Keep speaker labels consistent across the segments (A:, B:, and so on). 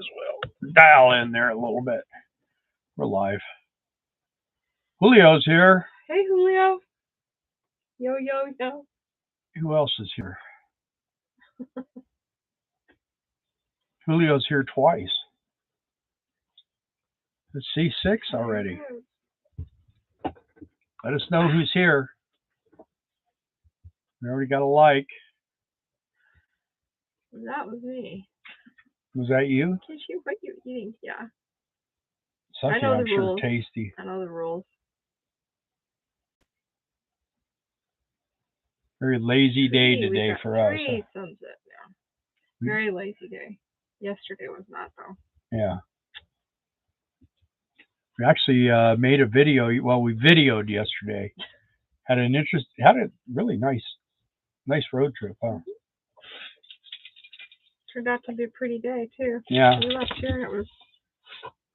A: as well. Dial in there a little bit. We're live. Julio's here.
B: Hey, Julio. Yo, yo, yo.
A: Who else is here? Julio's here twice. Let's see, 6 already. Let us know who's here. We already got a like.
B: That was me.
A: Was that you?
B: What you eating? Yeah.
A: Something I'm sure tasty.
B: I know the rules.
A: Very lazy day today for us.
B: Sunset now. Very lazy day. Yesterday was not though.
A: Yeah. We actually made a video. Well, we videoed yesterday. Had a really nice road trip, huh?
B: Turned out to be a pretty day too.
A: Yeah.
B: We left here and it was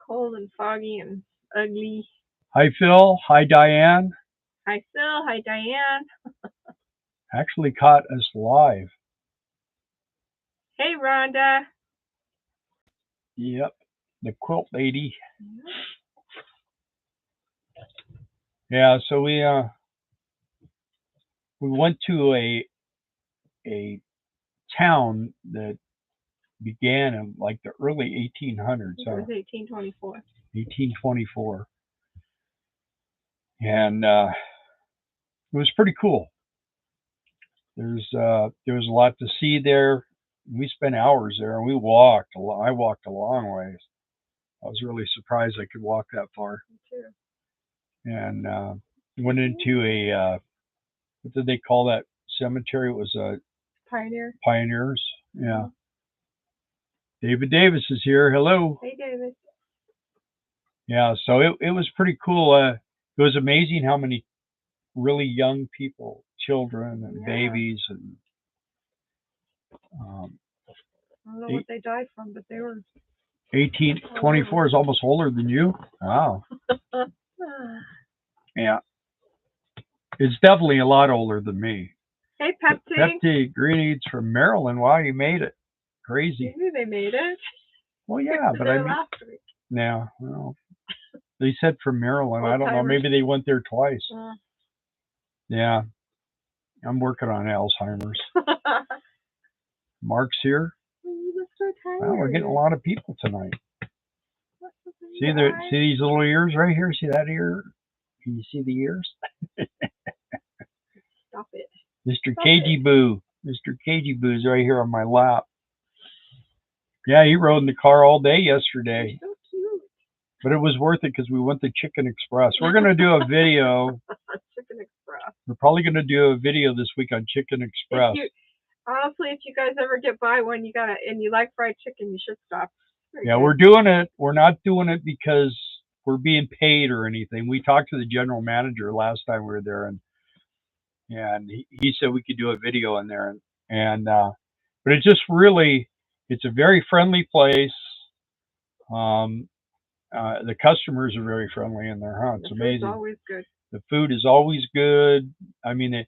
B: cold and foggy and ugly.
A: Hi Phil. Hi Diane.
B: Hi Phil. Hi Diane.
A: Actually caught us live.
B: Hey Rhonda.
A: Yep. The quilt lady. Yeah, so we went to a town that began in like the early 1800s.
B: It was 1824.
A: 1824. And it was pretty cool. There was a lot to see there. We spent hours there, and I walked a long ways. I was really surprised I could walk that far.
B: Me too.
A: And went into a what did they call that cemetery? It was a Pioneers. Yeah. David Davis is here. Hello.
B: Hey David.
A: Yeah, so it was pretty cool. It was amazing how many really young people, children and babies, and
B: I don't know what they died from, but they were
A: 24 is almost older than you. Wow. Yeah. It's definitely a lot older than me.
B: Hey, Pepsi.
A: Pepsi Greenies from Maryland. Wow, you made it. Crazy.
B: You knew they made it.
A: Well, yeah, but I mean,
B: last week.
A: Yeah, well, they said from Maryland. I don't know. Maybe they went there twice. Yeah. I'm working on Alzheimer's. Mark's here.
B: You look so tired.
A: Well, we're getting a lot of people tonight. See these little ears right here? See that ear? Can you see the ears?
B: Stop it.
A: Mr. KG Boo. Mr. KG Boo's right here on my lap. Yeah, he rode in the car all day yesterday.
B: You're so cute.
A: But it was worth it because we went to Chicken Express. We're going to do a video.
B: Chicken Express.
A: We're probably going to do a video this week on Chicken Express.
B: Honestly, if you guys ever get by one, and you like fried chicken, you should stop.
A: Yeah, we're doing it. We're not doing it because we're being paid or anything. We talked to the general manager last time we were there, and he said we could do a video in there. But it's just really, it's a very friendly place. The customers are very friendly in there, huh? It's amazing.
B: The food's always good.
A: The food is always good. I mean,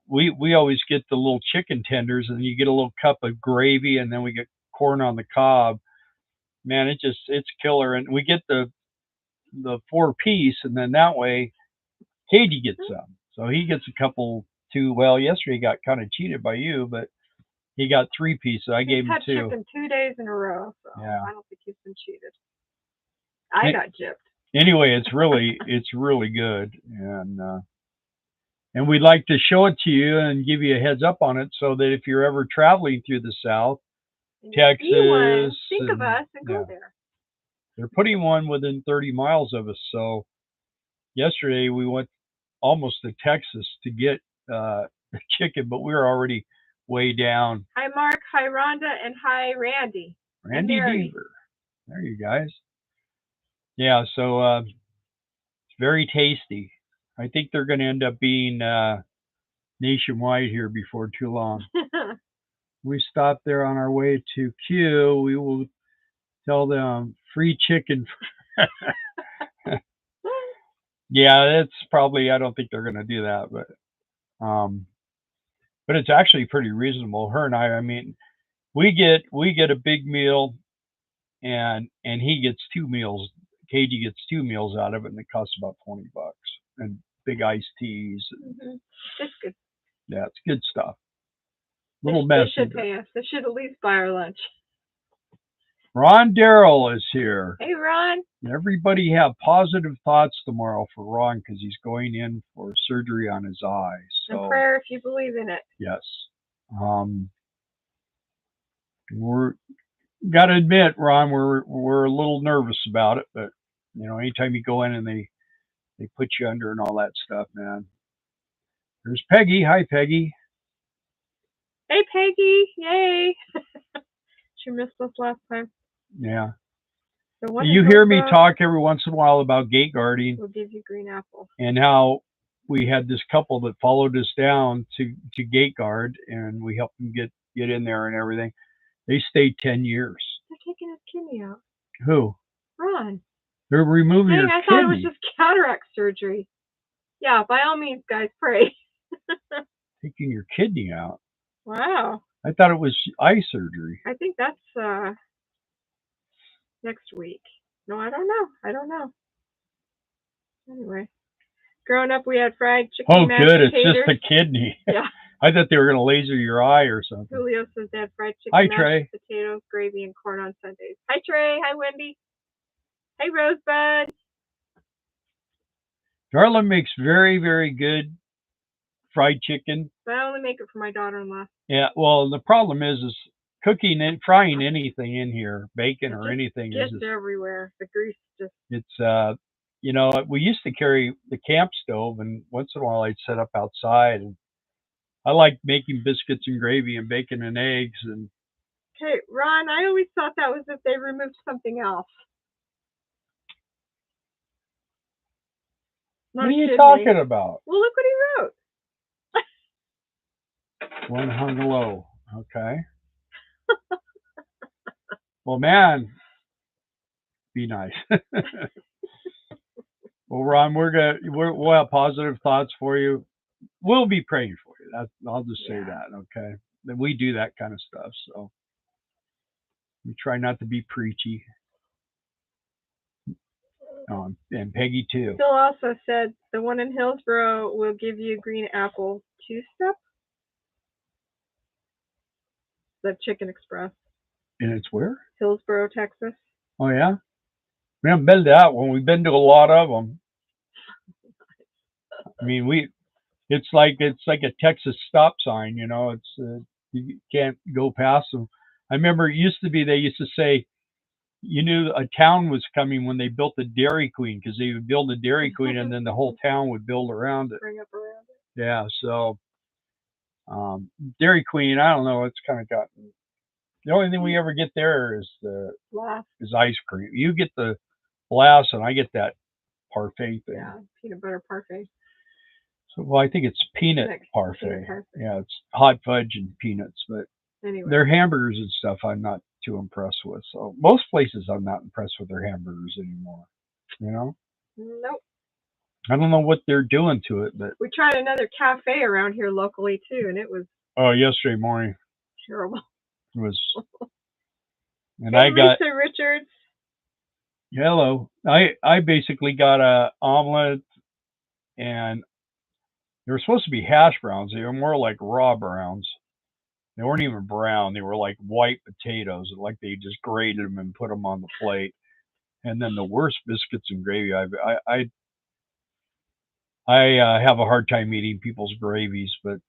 A: we always get the little chicken tenders, and you get a little cup of gravy, and then we get corn on the cob. Man, it's killer. And we get the 4-piece, and then that way Katie gets some. So he gets a couple too. Well, yesterday he got kind of cheated by you, but he got 3 pieces. I gave him 2.
B: He's had chicken 2 days in a row, so
A: yeah.
B: I don't think he's been cheated. I got gypped.
A: Anyway, it's really good, and we'd like to show it to you and give you a heads up on it, so that if you're ever traveling through the South, Texas,
B: think of us and go there.
A: They're putting one within 30 miles of us. So yesterday we went almost to Texas to get the chicken, but we were already way down.
B: Hi, Mark. Hi, Rhonda. And hi, Randy.
A: Randy Deaver. There you guys. Yeah, so it's very tasty. I think they're going to end up being nationwide here before too long. We stopped there on our way to Q. We will tell them free chicken. Yeah, that's probably, I don't think they're going to do that, but it's actually pretty reasonable. Her and I mean, we get a big meal and he gets 2 meals. KG gets 2 meals out of it, and it costs about $20, and big iced teas.
B: It's good.
A: Yeah, it's good stuff.
B: They should pay us. They should at least buy our lunch.
A: Ron Darrell is here.
B: Hey, Ron.
A: Everybody have positive thoughts tomorrow for Ron because he's going in for surgery on his eye. So,
B: and prayer if you believe in it.
A: Yes. We're got to admit, Ron, we're a little nervous about it, but anytime you go in and they put you under and all that stuff, man. There's Peggy. Hi, Peggy.
B: Hey, Peggy. Yay. She missed us last time.
A: Yeah. You hear me talk every once in a while about gate guarding.
B: We'll give you green apple.
A: And how we had this couple that followed us down to gate guard, and we helped them get in there and everything. They stayed 10 years.
B: They're taking his kidney out.
A: Who?
B: Ron.
A: They're removing your kidney.
B: I thought it was just cataract surgery. Yeah, by all means, guys, pray.
A: Taking your kidney out.
B: Wow.
A: I thought it was eye surgery.
B: I think that's next week. No, I don't know. Anyway, growing up, we had fried chicken.
A: Oh, good. It's just a kidney.
B: Yeah.
A: I thought they were going to laser your eye or something.
B: Julio says they had fried chicken.
A: Hi, Trey.
B: Potatoes, gravy, and corn on Sundays. Hi, Trey. Hi, Wendy. Hey, Rosebud.
A: Darla makes very, very good fried chicken.
B: But I only make it for my daughter-in-law.
A: Yeah, well, the problem is cooking and frying anything in here, bacon or anything,
B: is just everywhere. The grease just.
A: It's we used to carry the camp stove, and once in a while I'd set up outside, and I like making biscuits and gravy and bacon and eggs. And
B: okay, Ron, I always thought that was if they removed something else.
A: What are you talking about?
B: Well, look what he wrote.
A: One hung low. Okay. Well, man, be nice. Well, Ron, we'll have positive thoughts for you. We'll be praying for you. I'll just say that. Okay. That we do that kind of stuff. So we try not to be preachy. And Peggy too.
B: Phil also said the one in Hillsboro will give you a green apple 2-step. The Chicken Express.
A: And it's where?
B: Hillsboro, Texas.
A: Oh yeah. We haven't been to that one. We've been to a lot of them. I mean, it's like a Texas stop sign. It's you can't go past them. I remember it used to be they used to say, you knew a town was coming when they built the Dairy Queen, because they would build a Dairy Queen and then the whole town would build around it.
B: Bring up around it.
A: Yeah, so Dairy Queen, I don't know. It's kind of gotten. The only thing we ever get there is ice cream. You get the blast, and I get that parfait thing.
B: Yeah, peanut butter parfait.
A: So, well, I think it's peanut parfait. Yeah, it's hot fudge and peanuts, but
B: anyway,
A: their hamburgers and stuff I'm not too impressed with. So most places I'm not impressed with their hamburgers anymore.
B: Nope.
A: I don't know what they're doing to it, but
B: we tried another cafe around here locally too, and it was
A: yesterday morning.
B: Terrible.
A: It was. And
B: hey,
A: I got
B: Lisa Richards.
A: Hello. I basically got a omelet, and they were supposed to be hash browns. They were more like raw browns. They weren't even brown. They were like white potatoes, like they just grated them and put them on the plate. And then the worst biscuits and gravy. I have a hard time eating people's gravies, but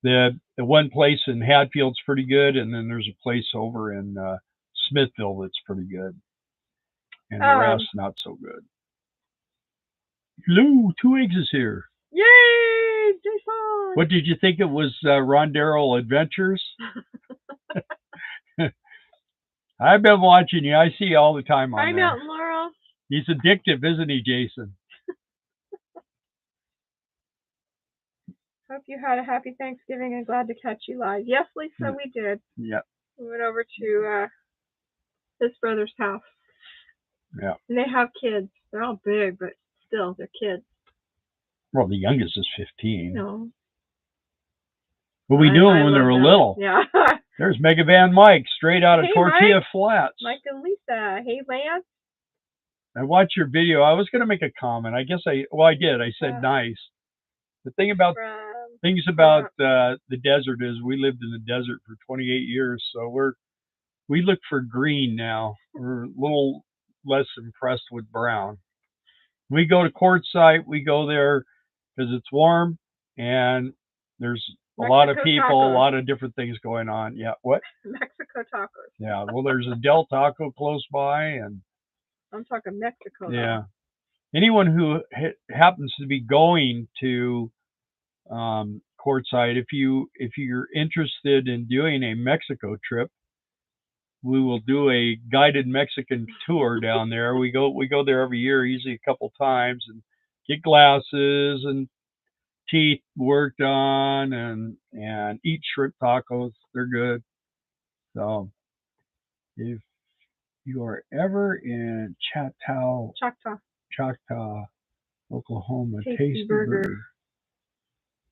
A: the one place in Hadfield's pretty good, and then there's a place over in Smithville that's pretty good, and the rest not so good. Hello, 2 eggs is here.
B: Yay, Jason!
A: What did you think it was, Ron Darrell Adventures? I've been watching you. I see you all the time on there.
B: Hi, Milton Laurel.
A: He's addictive, isn't he, Jason?
B: Hope you had a happy Thanksgiving and glad to catch you live. Yes, Lisa, we did.
A: Yeah.
B: We went over to his brother's house.
A: Yeah.
B: And they have kids. They're all big, but still, they're kids.
A: Well, the youngest is 15.
B: No.
A: What were we doing when they were little?
B: Yeah.
A: There's Mega Van Mike, straight out of
B: Hey,
A: Tortilla
B: Mike.
A: Flats.
B: Mike and Lisa. Hey, Lance.
A: I watched your video. I was going to make a comment. I guess I did. I said nice. The thing about things about the desert is we lived in the desert for 28 years, so we look for green now. We're a little less impressed with brown. We go to Quartzsite. We go there because it's warm and there's a lot of people,
B: tacos.
A: a lot of different things going on. Yeah, what?
B: Mexico tacos.
A: Yeah, well, there's a Del Taco close by, and
B: I'm talking Mexico.
A: Yeah, anyone who happens to be going to Quartzsite, if you're interested in doing a Mexico trip, we will do a guided Mexican tour down there. We go there every year, usually a couple times, and get glasses and teeth worked on, and eat shrimp tacos. They're good. So if you are ever in Choctaw, Oklahoma, Tasty Burger.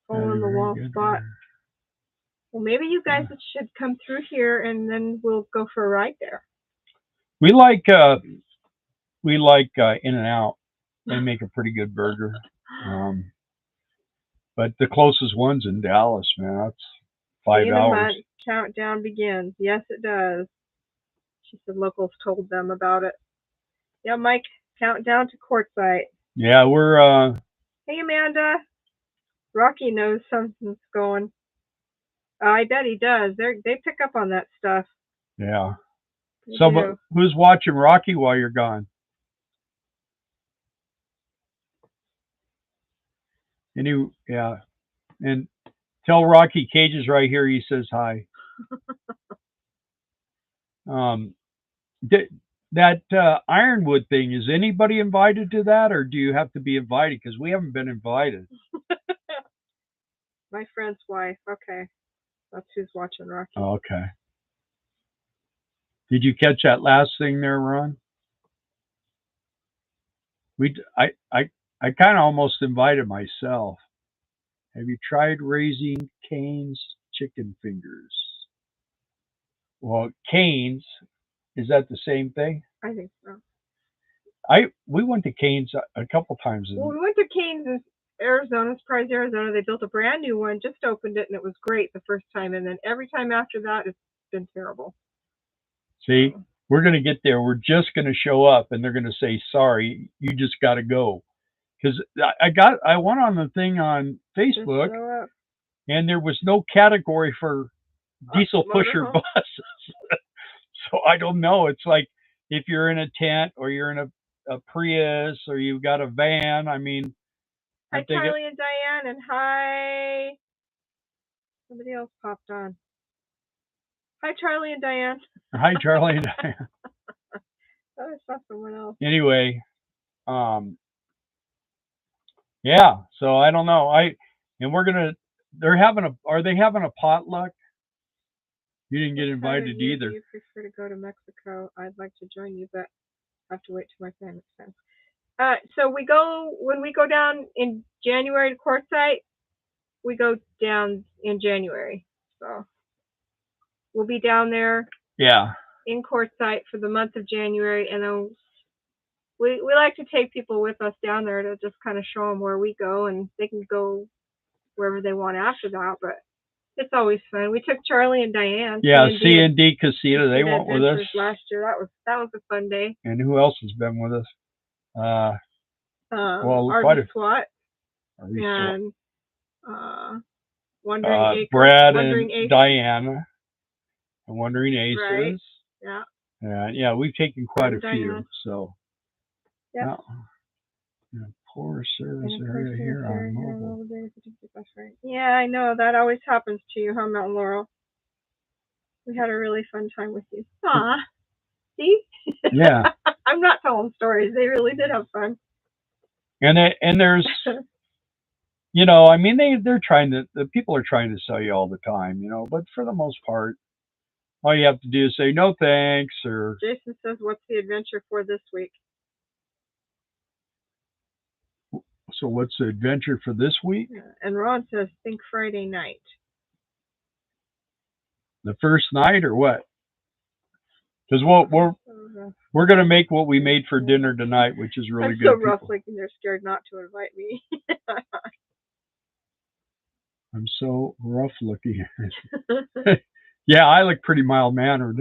B: Hole in the wall spot. Well, maybe you guys should come through here, and then we'll go for a ride there.
A: We like In-N-Out. They make a pretty good burger. But the closest one's in Dallas, man. That's 5 hours.
B: Countdown begins. Yes, it does. She said locals told them about it. Yeah, Mike, countdown to Quartzsite.
A: Yeah, we're
B: Hey, Amanda. Rocky knows something's going. I bet he does. They pick up on that stuff.
A: Yeah. So, who's watching Rocky while you're gone? Yeah. And tell Rocky Cage is right here. He says hi. That Ironwood thing, is anybody invited to that, or do you have to be invited? Because we haven't been invited.
B: My friend's wife. Okay. That's who's watching Rocky.
A: Oh, okay. Did you catch that last thing there, Ron? I kind of almost invited myself. Have you tried raising Cane's chicken fingers? Well, Cane's, is that the same thing?
B: I think so.
A: We went to Cane's a couple times.
B: Well, we went to Cane's in Arizona, Surprise, Arizona. They built a brand new one, just opened it, and it was great the first time. And then every time after that, it's been terrible.
A: See, we're going to get there. We're just going to show up, and they're going to say, sorry, you just got to go. Because I went on the thing on Facebook, and there was no category for diesel pusher buses. So I don't know. It's like if you're in a tent or you're in a Prius or you've got a van. I mean,
B: hi Charlie and Diane, and hi. Somebody else popped on. Hi Charlie and Diane.
A: Hi Charlie and Diane.
B: I saw someone else.
A: Anyway, yeah. So I don't know. Are they having a potluck? You didn't get invited either.
B: If you prefer to go to Mexico, I'd like to join you, but I have to wait till my family comes. So when we go down in January to Quartzsite, we go down in January. So we'll be down there.
A: Yeah.
B: In Quartzsite for the month of January, and then we like to take people with us down there to just kind of show them where we go, and they can go wherever they want after that. But it's always fun. We took Charlie and Diane.
A: Yeah, C&D Casita. They went with us
B: last year. That was a fun day.
A: And who else has been with us?
B: RV SWAT and Wandering Acres,
A: Brad and Diana, and Wandering Aces.
B: Right. Yeah.
A: Yeah, we've taken quite a few. So.
B: Yeah.
A: Poor service area here on mobile.
B: Yeah, I know. That always happens to you, huh, Mountain Laurel? We had a really fun time with you. Aw. See?
A: Yeah.
B: I'm not telling stories. They really did have fun.
A: And there's, I mean, the people are trying to sell you all the time, but for the most part, all you have to do is say no thanks, or.
B: Jason says, what's the adventure for this week?
A: So what's the adventure for this week?
B: And Ron says, think Friday night.
A: The first night or what? Because we're gonna make what we made for dinner tonight, which is really
B: I'm
A: good.
B: so rough looking. They're scared not to invite me.
A: I'm so rough looking. Yeah, I look pretty mild mannered.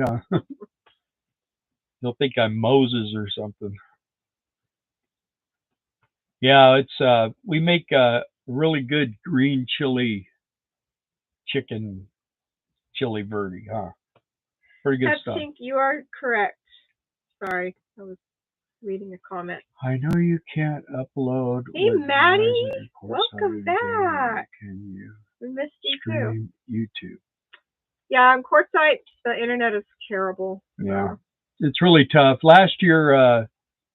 A: They'll think I'm Moses or something. Yeah, it's we make a really good green chili chicken chili verde, huh? Pretty good stuff.
B: Pink, you are correct. Sorry, I was reading a comment.
A: I know you can't upload.
B: Hey, Maddie, welcome back.
A: Can you?
B: We missed you too.
A: YouTube.
B: Yeah, on Quartzsite, the internet is terrible.
A: Yeah, it's really tough. Last year,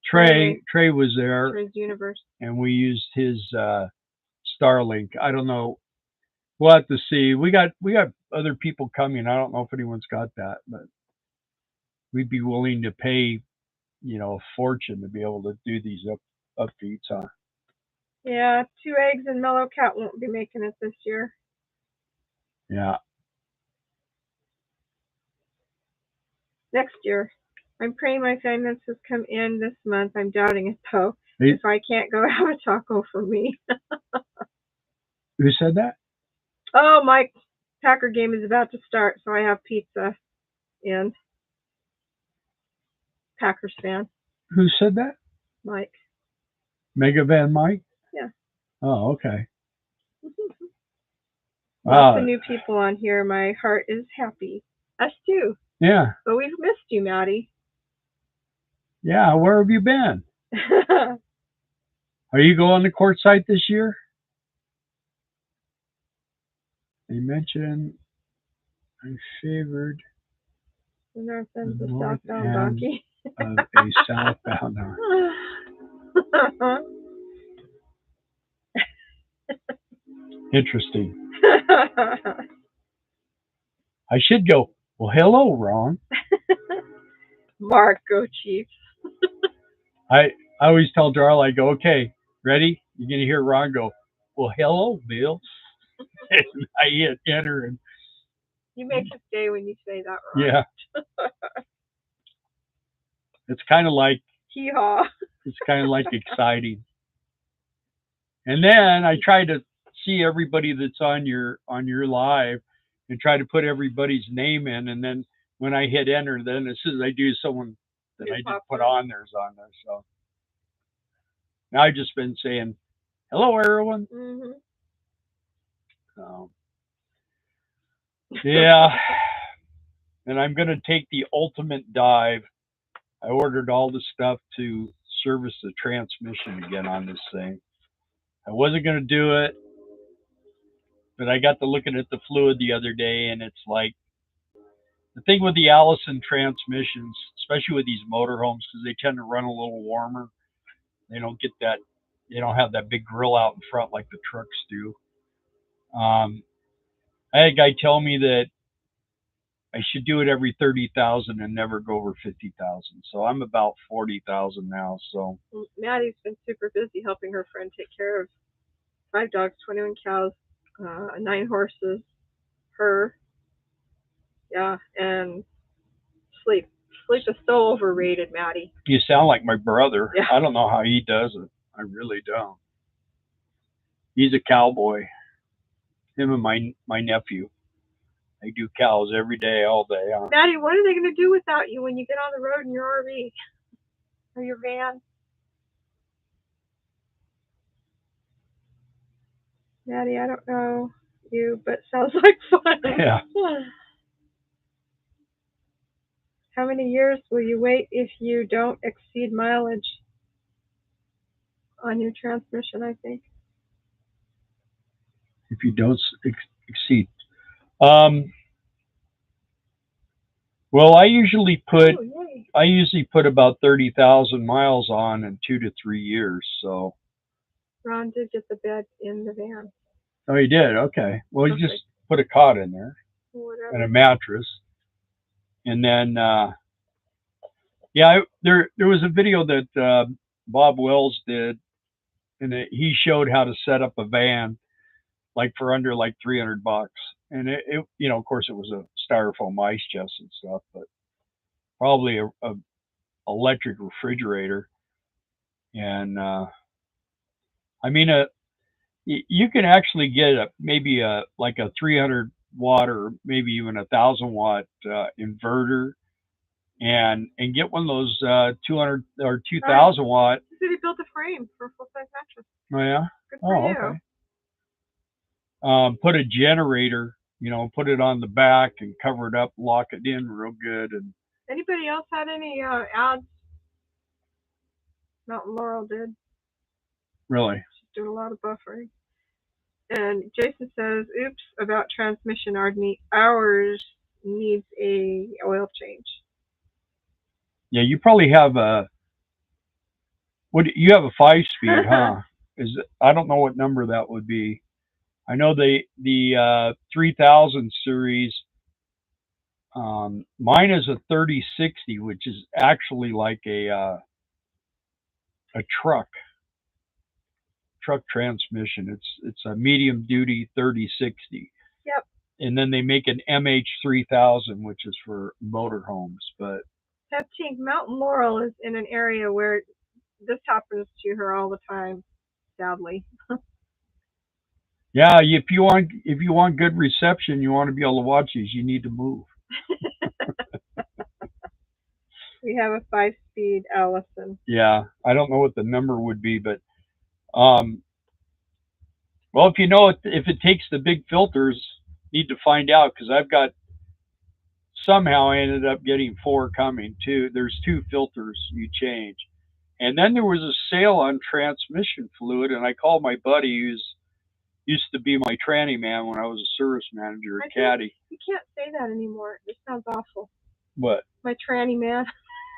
A: Trey was there.
B: Trey's Universe.
A: And we used his Starlink. I don't know. We'll have to see. We got other people coming. I don't know if anyone's got that, but we'd be willing to pay, a fortune to be able to do these up feeds, huh?
B: Yeah, 2 eggs and Mellow Cat won't be making it this year.
A: Yeah.
B: Next year. I'm praying my finances come in this month. I'm doubting it though. If I can't go have a taco for me.
A: Who said that?
B: Oh, my Packer game is about to start, so I have pizza in. Packers fan.
A: Who said that?
B: Mike.
A: Mega Van Mike?
B: Yeah.
A: Oh, okay.
B: Lots of new people on here. My heart is happy. Us too.
A: Yeah.
B: But we've missed you, Maddie.
A: Yeah, where have you been? Are you going to Quartzsite this year? They mentioned I favored
B: the north end of the southbound donkey.
A: Of a southbound donkey. Interesting. I should go, well, hello, Ron.
B: Mark, go Chiefs.
A: I always tell Darla, I go, okay, ready? You're going to hear Ron go, well, hello, Bill. And I hit enter. And
B: you make his day when you say that, Ron.
A: Yeah. It's kind of like,
B: hee-haw.
A: It's kind of like exciting. And then I try to see everybody that's on your live and try to put everybody's name in. And then when I hit enter, then as soon as I do, someone that I didn't put on there's on there. So now I've just been saying, hello, everyone.
B: Mm-hmm.
A: So, yeah. And I'm going to take the ultimate dive. I ordered all the stuff to service the transmission again on this thing. I wasn't going to do it, but I got to looking at the fluid the other day, and it's like the thing with the Allison transmissions, especially with these motorhomes, because they tend to run a little warmer. They don't get that, they don't have that big grill out in front like the trucks do. I had a guy tell me that I should do it every 30,000 and never go over 50,000. So I'm about 40,000 now. So
B: Maddie's been super busy helping her friend take care of 5 dogs, 21 cows, 9 horses, her, yeah, and sleep. Sleep is so overrated, Maddie.
A: You sound like my brother.
B: Yeah.
A: I don't know how he does it. I really don't. He's a cowboy. Him and my nephew. They do cows every day, all day.
B: Maddie, what are they going to do without you when you get on the road in your RV or your van? Maddie, I don't know you, but sounds like fun.
A: Yeah.
B: How many years will you wait if you don't exceed mileage on your transmission, I think?
A: If you don't exceed. Well, I usually put about 30,000 miles on in 2 to 3 years. So.
B: Ron did get the bed in the van.
A: Oh, you did? Okay. Well, you just put a cot in there.
B: Whatever.
A: And a mattress. And then, yeah, there was a video that Bob Wells did, and he showed how to set up a van, like for under like $300. And it of course, it was a styrofoam ice chests and stuff, but probably a electric refrigerator. And I mean, you can actually get maybe like a 300 watt or maybe even 1,000 watt inverter, and get one of those 200 or 2,000 watt.
B: So they built a frame for a full size mattress.
A: Oh yeah.
B: Good for you.
A: Okay. Put a generator, put it on the back and cover it up, lock it in real good. And
B: anybody else had any ads? Mountain Laurel did.
A: Really?
B: She's doing a lot of buffering. And Jason says, "Oops, about transmission. Ours needs a oil change."
A: Yeah, you probably have you have a 5-speed, huh? I don't know what number that would be. I know the 3000 series. Mine is a 3060, which is actually like a truck transmission. It's a medium duty 3060.
B: Yep.
A: And then they make an MH3000, which is for motorhomes. But
B: Mountain Laurel is in an area where this happens to her all the time, sadly.
A: yeah, if you want good reception, you want to be able to watch these, you need to move.
B: We have a 5-speed Allison.
A: Yeah, I don't know what the number would be, but well, if if it takes the big filters, need to find out, because somehow I ended up getting 4 coming too. There's 2 filters you change, and then there was a sale on transmission fluid, and I called my buddy who's used to be my tranny man when I was a service manager at Caddy.
B: You can't say that anymore. It sounds awful.
A: What?
B: My tranny man.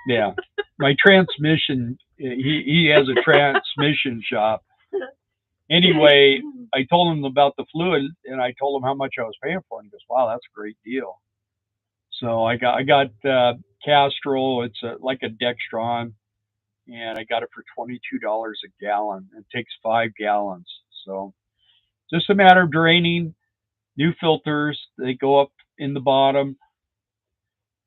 A: Yeah, my transmission. He has a transmission shop. Anyway, I told him about the fluid, and I told him how much I was paying for it. And he goes, "Wow, that's a great deal." So I got Castrol. It's like a Dextron, and I got it for $22 a gallon. It takes 5 gallons. So just a matter of draining, new filters. They go up in the bottom,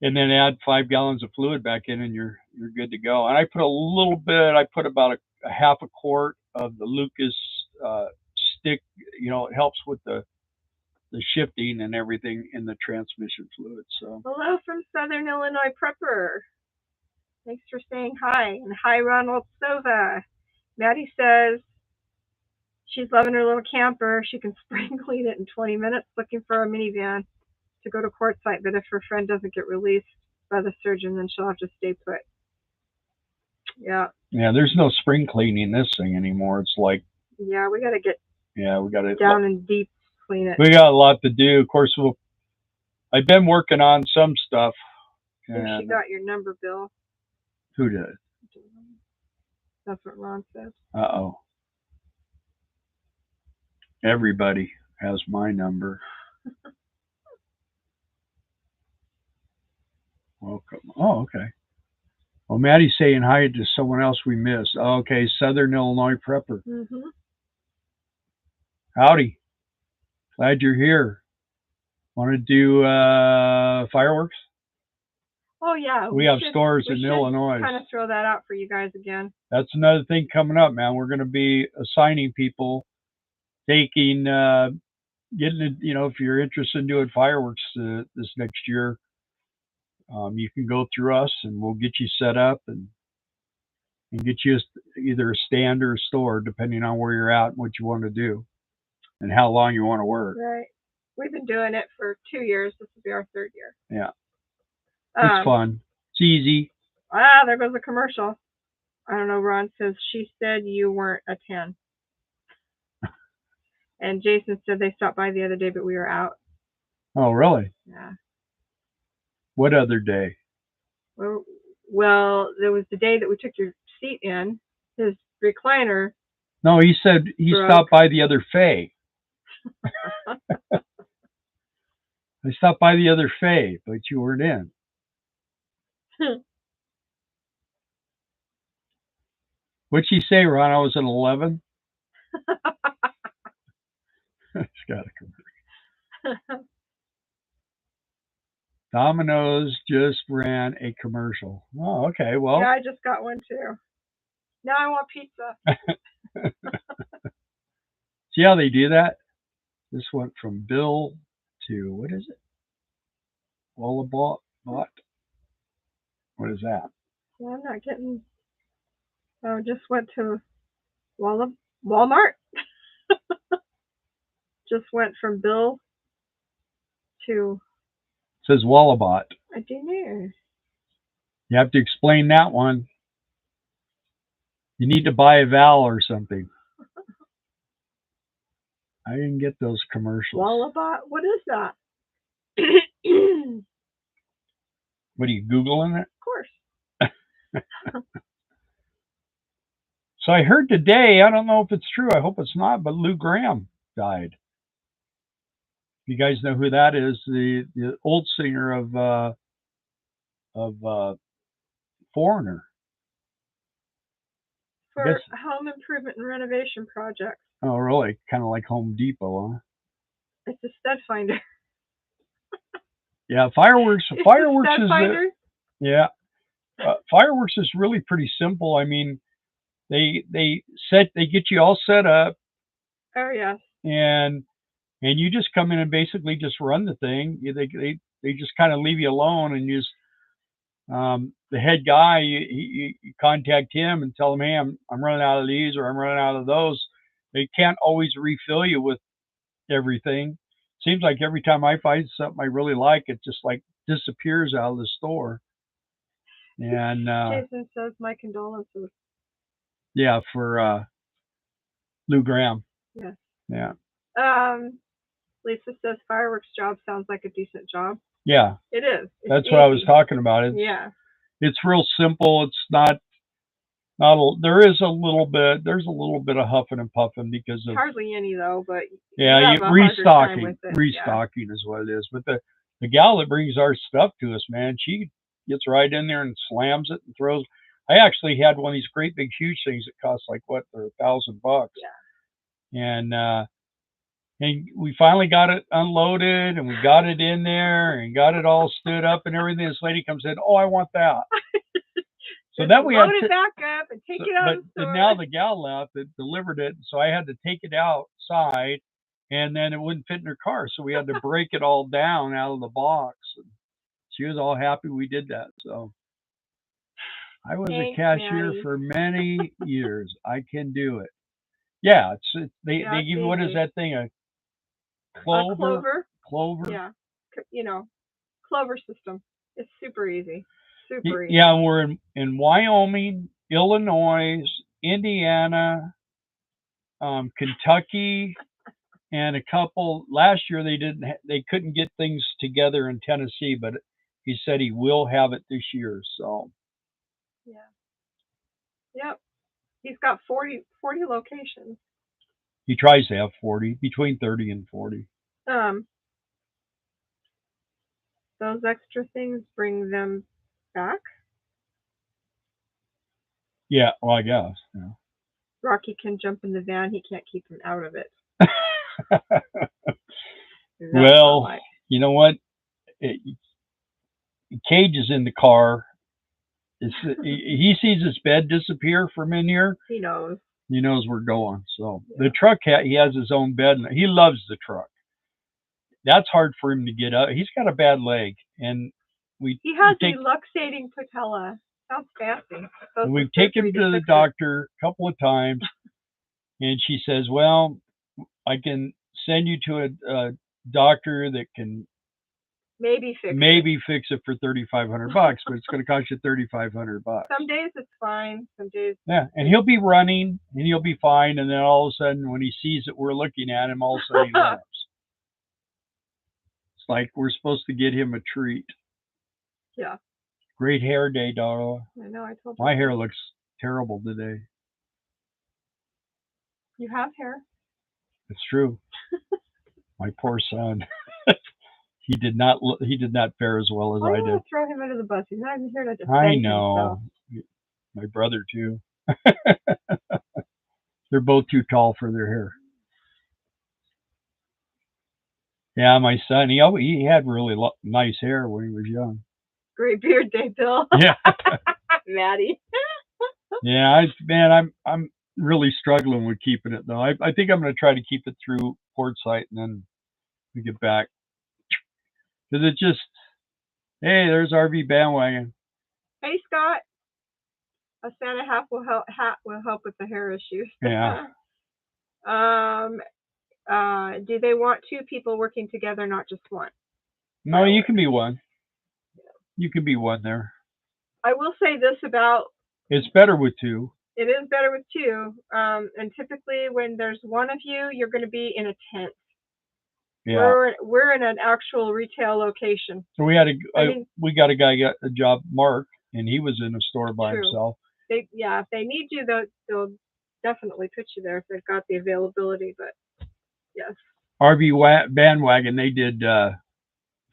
A: and then add 5 gallons of fluid back in, and you're good to go. And I put a little bit. I put about a half a quart of the Lucas stick. It helps with the shifting and everything in the transmission fluid. So
B: hello from Southern Illinois Prepper. Thanks for saying hi. And hi, Ronald Sova. Maddie says she's loving her little camper. She can spring clean it in 20 minutes, looking for a minivan to go to Quartzsite. But if her friend doesn't get released by the surgeon, then she'll have to stay put. Yeah.
A: Yeah, there's no spring cleaning this thing anymore. It's like,
B: yeah, we got to get
A: down
B: and deep clean it.
A: We got a lot to do. Of course, I've been working on some stuff.
B: I think she got your number, Bill.
A: Who did?
B: That's what Ron said.
A: Uh-oh. Everybody has my number. Welcome. Oh, okay. Well, Maddie's saying hi to someone else we missed. Oh, okay, Southern Illinois Prepper.
B: Mm-hmm.
A: Howdy. Glad you're here. Want to do fireworks?
B: Oh, yeah.
A: We have stores in Illinois.
B: Kind of throw that out for you guys again.
A: That's another thing coming up, man. We're going to be assigning people, taking, getting, if you're interested in doing fireworks this next year, you can go through us and we'll get you set up and get you either a stand or a store, depending on where you're at and what you want to do and how long you want to work.
B: Right. We've been doing it for 2 years. This will be our 3rd year.
A: Yeah. It's fun. It's easy.
B: There goes a commercial. I don't know. Ron says, she said you weren't a 10. And Jason said they stopped by the other day, but we were out.
A: Oh, really?
B: Yeah.
A: What other day?
B: Well, there was the day that we took your seat in. His recliner.
A: No, he said he stopped by the other Faye. I stopped by the other Faye, but you weren't in. What'd she say, Ron? I was an 11? It's got to come. Domino's just ran a commercial. Oh, okay.
B: Yeah,
A: Well,
B: I just got one too. Now I want pizza.
A: see how they do that? This went from Bill to what is it? Wallabot? Bot? What is that?
B: Well, I'm not getting. Oh, just went to Walmart. Just went from Bill to.
A: It says Wallabot.
B: I do know.
A: You have to explain that one. You need to buy a vowel or something. I didn't get those commercials.
B: Wallabot? What is that?
A: What are you Googling it?
B: Of course.
A: So I heard today, I don't know if it's true, I hope it's not, but Lou Graham died. You guys know who that is? The old singer of Foreigner.
B: For home improvement and renovation projects.
A: Oh, really? Kind of like Home Depot, huh?
B: It's a stud finder.
A: Yeah, fireworks.
B: It's
A: Fireworks
B: a stud
A: is
B: finder?
A: yeah. Fireworks is really pretty simple. I mean, they get you all set up.
B: Oh yeah.
A: And you just come in and basically just run the thing. They just kind of leave you alone, and you just the head guy, you contact him and tell him, hey, I'm running out of these or I'm running out of those. They can't always refill you with everything. Seems like every time I find something I really like, it just like disappears out of the store. And
B: Jason says my condolences.
A: yeah, for Lou Graham.
B: Yes.
A: Yeah.
B: Lisa says fireworks job sounds like a decent job.
A: Yeah.
B: It is.
A: That's what I was talking about.
B: Yeah.
A: It's real simple. It's not there's a little bit of huffing and puffing because of
B: hardly any though, but
A: yeah, restocking
B: yeah.
A: is what it is. But the gal that brings our stuff to us, man, she gets right in there and slams it and throws. I actually had one of these great big huge things that cost like what, they're $1,000. Yeah. And we finally got it unloaded and we got it in there and got it all stood up and everything. This lady comes in, oh, I want that. So then we had
B: to back up and take it out.
A: But now the gal left that delivered it, so I had to take it outside, and then it wouldn't fit in her car, so we had to break it all down out of the box. And she was all happy we did that. So I was a cashier for many years. I can do it. Yeah, they give you, what is that thing? A clover. Clover.
B: Yeah, clover system. It's super easy. Super easy.
A: Yeah, we're in Wyoming, Illinois, Indiana, Kentucky, and a couple. Last year they couldn't get things together in Tennessee, but he said he will have it this year. So
B: yeah, yep, he's got 40 locations.
A: He tries to have 40, between 30 and 40.
B: Those extra things bring them back.
A: Yeah, well, I guess. Yeah.
B: Rocky can jump in the van. He can't keep him out of it.
A: Well, you know what? Cage is in the car. He sees his bed disappear from in here.
B: He knows.
A: He knows we're going. So yeah. The truck, he has his own bed. He loves the truck. That's hard for him to get up. He's got a bad leg, and he
B: has a luxating patella. Sounds fancy.
A: We've taken him to the doctor a couple of times, and she says, "Well, I can send you to a doctor that can maybe fix it for $3,500, but it's going to cost you $3,500."
B: Some days it's fine. Some days.
A: Yeah, and he'll be running, and he'll be fine, and then all of a sudden, when he sees that we're looking at him, all of a sudden he laughs. It's like we're supposed to get him a treat.
B: Yeah.
A: Great hair day, Darla.
B: I know, I told you.
A: My hair looks terrible today.
B: You have hair.
A: It's true. My poor son. He did not fare as well as I did.
B: Throw him under the bus. He's not even here to defend
A: I know. Himself. My brother too. They're both too tall for their hair. Yeah, my son, he had really nice hair when he was young.
B: Great beard day, Bill.
A: Yeah.
B: Maddie.
A: Yeah, man, I'm really struggling with keeping it though. I think I'm going to try to keep it through Quartzsite and then we get back because it just hey, there's RV bandwagon.
B: Hey, Scott. A Santa hat will help with the hair issues.
A: Yeah.
B: um, do they want two people working together, not just one?
A: No, you can be one. You can be one there.
B: I will say this about
A: It's better with two.
B: it is better with two. And typically when there's one of you, you're going to be in a tent.
A: Yeah.
B: We're in an actual retail location.
A: So we had we got a guy got a job, Mark, and he was in a store by
B: True.
A: himself.
B: If they need you, they'll definitely put you there if they've got the availability. But yes.
A: RV bandwagon, they did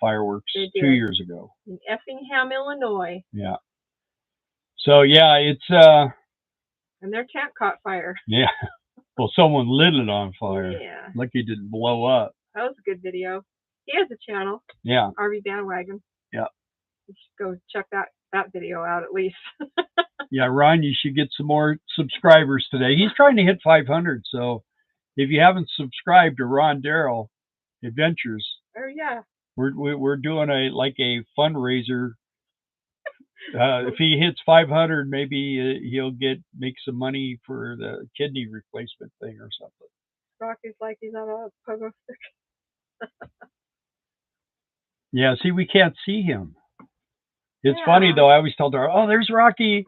A: fireworks 2 years ago
B: in Effingham, Illinois.
A: Yeah. So yeah, it's
B: and their tent caught fire.
A: Yeah. Well, someone lit it on fire.
B: Yeah.
A: Lucky it didn't blow up.
B: That was a good video. He has a channel.
A: Yeah.
B: RV Bandwagon.
A: Yeah.
B: You should go check that video out at least.
A: Yeah, Ron, you should get some more subscribers today. He's trying to hit 500. So if you haven't subscribed to Ron Darrell Adventures,
B: yeah,
A: we're doing a fundraiser. If he hits 500, maybe he'll make some money for the kidney replacement thing or something.
B: Rocky's like he's on a pogo stick.
A: Yeah, see, we can't see him. It's funny though. I always tell her, "Oh, there's Rocky."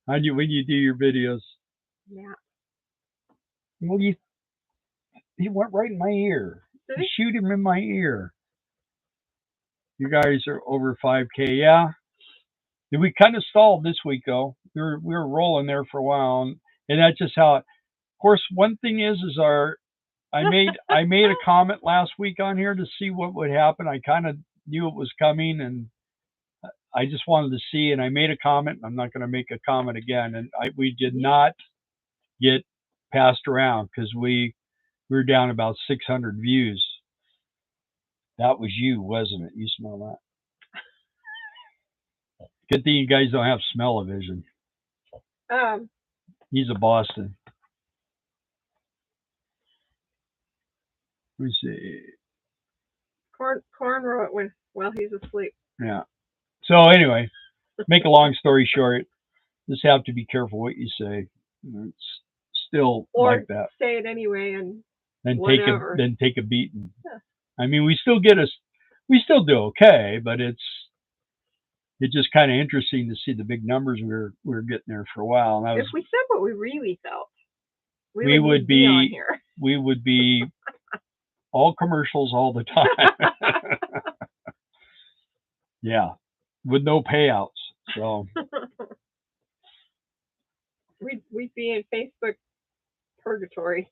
A: When you do your videos.
B: Yeah.
A: Well, he went right in my ear. You shoot him in my ear. You guys are over 5K, yeah. We kind of stalled this week though. We were rolling there for a while, and that's just how. Of course, one thing is I made a comment last week on here to see what would happen. I kind of knew it was coming, and I just wanted to see. And I made a comment. I'm not going to make a comment again. And we did not get passed around because we were down about 600 views. That was you, wasn't it? You smell that? Good thing you guys don't have smell-o-vision. He's a Boston. Let me see.
B: Corn wrote when while he's asleep.
A: Yeah. So anyway, make a long story short, just have to be careful what you say. It's still
B: or
A: like that.
B: Say it anyway and
A: then
B: whatever.
A: take a beating. Yeah. I mean, we still do okay, but it's just kind of interesting to see the big numbers we're getting there for a while. And
B: if we said what we really felt,
A: we would be on here. We would be all commercials all the time. Yeah, with no payouts. So
B: we'd be in Facebook purgatory.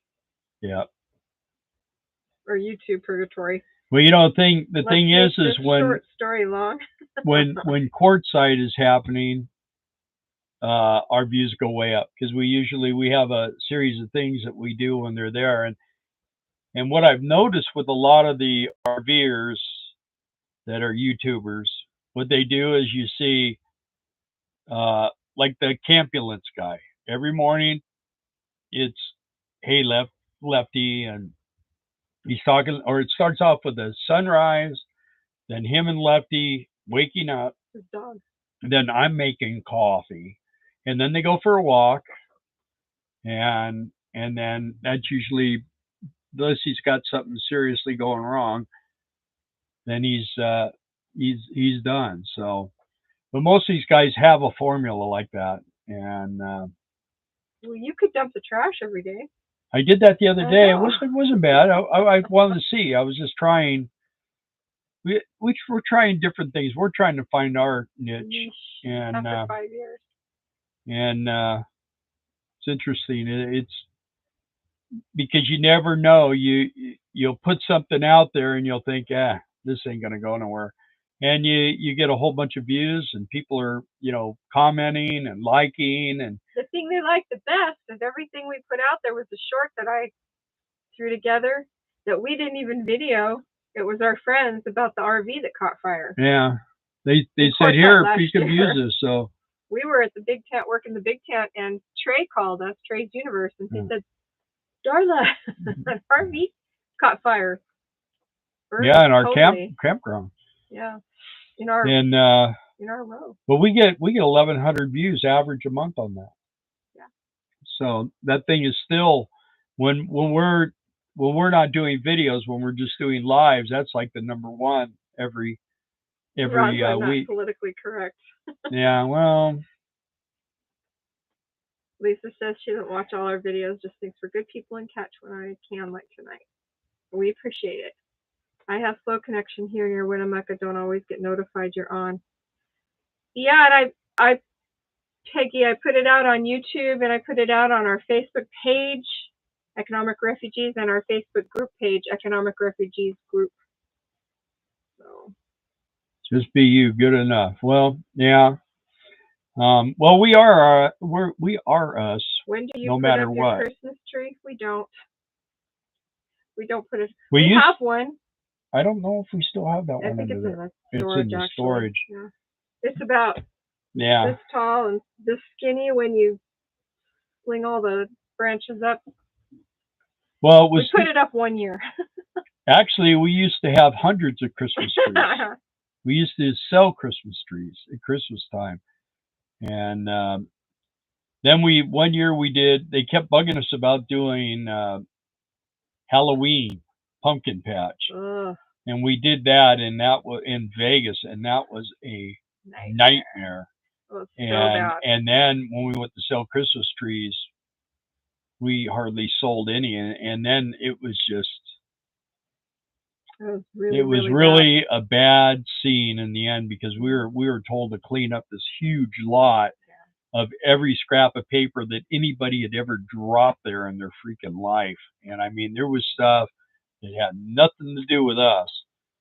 A: Yeah.
B: Or YouTube purgatory.
A: Well, the thing is when
B: short story long.
A: when Quartzsite is happening, our views go way up because we have a series of things that we do when they're there, and what I've noticed with a lot of the RVers that are YouTubers, what they do is you see, like the Campulence guy. Every morning, it's hey lefty, and he's talking, or it starts off with a sunrise, then him and Lefty waking up.
B: His dog.
A: Then I'm making coffee, and then they go for a walk, and then that's usually, unless he's got something seriously going wrong, then he's done. So, but most of these guys have a formula like that, and
B: well, you could dump the trash every day.
A: I did that the other day. It wasn't bad. I wanted to see. I was just trying. We're trying different things. We're trying to find our niche. And
B: after 5 years.
A: And it's interesting. It's because you never know. You'll put something out there and you'll think, this ain't gonna go nowhere. And you get a whole bunch of views and people are, commenting and liking. And
B: the thing they like the best is everything we put out there was the short that I threw together. that we didn't even video. It was our friends about the RV that caught fire.
A: Yeah. They
B: In
A: said,
B: Quartzsite
A: here,
B: last
A: you can
B: year.
A: use this. So
B: We were at the big tent, working the big tent, and Trey called us, Trey's Universe, and he said, Darla, an RV caught fire. Burned
A: yeah, in our
B: totally.
A: campground.
B: Yeah. In our row.
A: But we get 1,100 views average a month on that.
B: Yeah.
A: So that thing is still when we're not doing videos, when we're just doing lives, that's like the number one every
B: Ron's not
A: week.
B: Politically correct.
A: Yeah, well.
B: Lisa says she doesn't watch all our videos, just thinks we're good people and catch when I can, like tonight. We appreciate it. I have slow connection here near Winnemucca. Don't always get notified you're on. Yeah, and Peggy, I put it out on YouTube and I put it out on our Facebook page, Economic Refugees, and our Facebook group page, Economic Refugees Group. So.
A: Just be you, good enough. Well, yeah. Well, we are us.
B: When do you
A: no
B: put
A: matter
B: up your
A: what.
B: Christmas tree? We don't. We don't put it.
A: We
B: have one.
A: I don't know if we still have that one.
B: I think it's in the storage.
A: It's in the storage.
B: Yeah. It's about
A: this
B: tall and this skinny when you sling all the branches up.
A: Well,
B: we put it up 1 year.
A: Actually, we used to have hundreds of Christmas trees. We used to sell Christmas trees at Christmas time. And then 1 year they kept bugging us about doing Halloween pumpkin patch. And we did that, and that was in Vegas, and that was a nightmare.
B: So bad.
A: And then when we went to sell Christmas trees, we hardly sold any, and then it was just really a bad scene in the end, because we were told to clean up this huge lot of every scrap of paper that anybody had ever dropped there in their freaking life. And I mean, there was stuff that had nothing to do with us.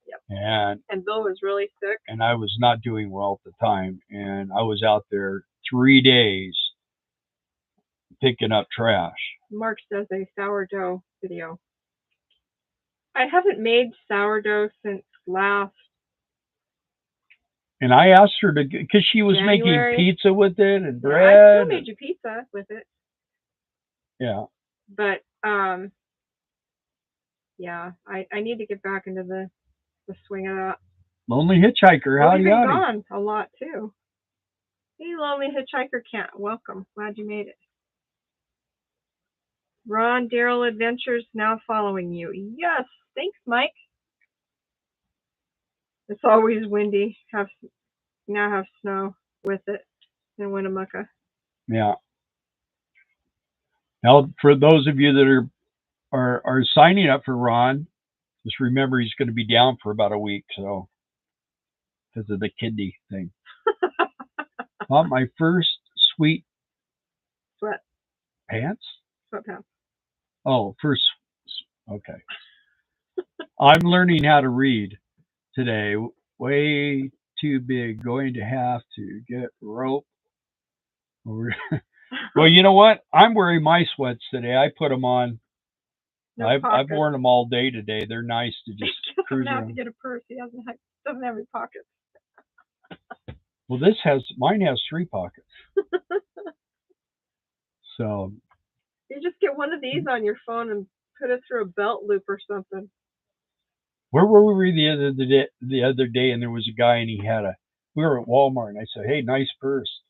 B: Yep. And Bill was really sick.
A: And I was not doing well at the time. And I was out there 3 days picking up trash.
B: Mark does a sourdough video. I haven't made sourdough since last.
A: And I asked her to, because she was
B: January.
A: making pizza with it and bread.
B: I still made you pizza with it.
A: Yeah.
B: But yeah, I need to get back into the swing of that.
A: Lonely Hitchhiker, howdy.
B: You've been gone a lot too. Hey, Lonely Hitchhiker, welcome. Glad you made it. Ron Daryl Adventures now following you. Yes, thanks, Mike. It's always windy. Now have snow with it in Winnemucca.
A: Yeah. Now, for those of you that are signing up for Ron, just remember he's going to be down for about a week, so because of the kidney thing. Bought my first sweat pants.
B: Sweatpants.
A: Oh, first. Okay. I'm learning how to read today. Way too big. Going to have to get rope. Well, you know what? I'm wearing my sweats today. I put them on.
B: No
A: I've worn them all day today. They're nice to just cruise around.
B: Have to get a purse. He doesn't have any pockets.
A: Well, mine has 3 pockets. So.
B: You just get one of these on your phone and put it through a belt loop or something.
A: Where were we the other day, and there was a guy, and we were at Walmart, and I said, "Hey, nice purse."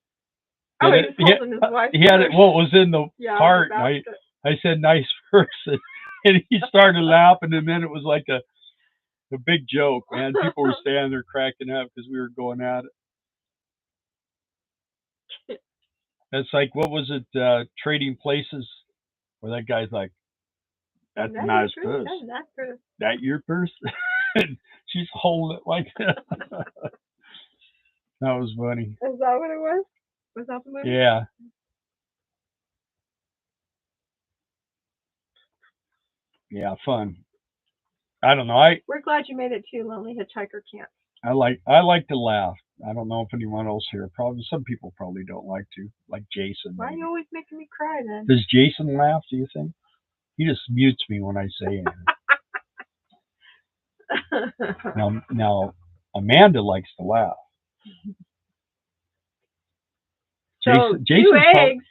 B: He was holding his wife's
A: He had it. Well, it was in the cart.
B: And
A: I said, "Nice purse," and he started laughing, and then it was like a big joke, man. People were standing there cracking up because we were going at it. It's like, what was it? Trading Places, where that guy's like, "That's a nice purse. That your purse?" And she's holding it like that. That was funny.
B: Is that what it was? Was that the movie?
A: Yeah. Yeah, fun. I don't know.
B: We're glad you made it too, Lonely Hitchhiker Camp.
A: I like to laugh. I don't know if anyone else here. Some people probably don't like to, like Jason.
B: Why are you always making me cry then?
A: Does Jason laugh, do you think? He just mutes me when I say anything. Now, Amanda likes to laugh.
B: So
A: Jason's
B: 2 eggs,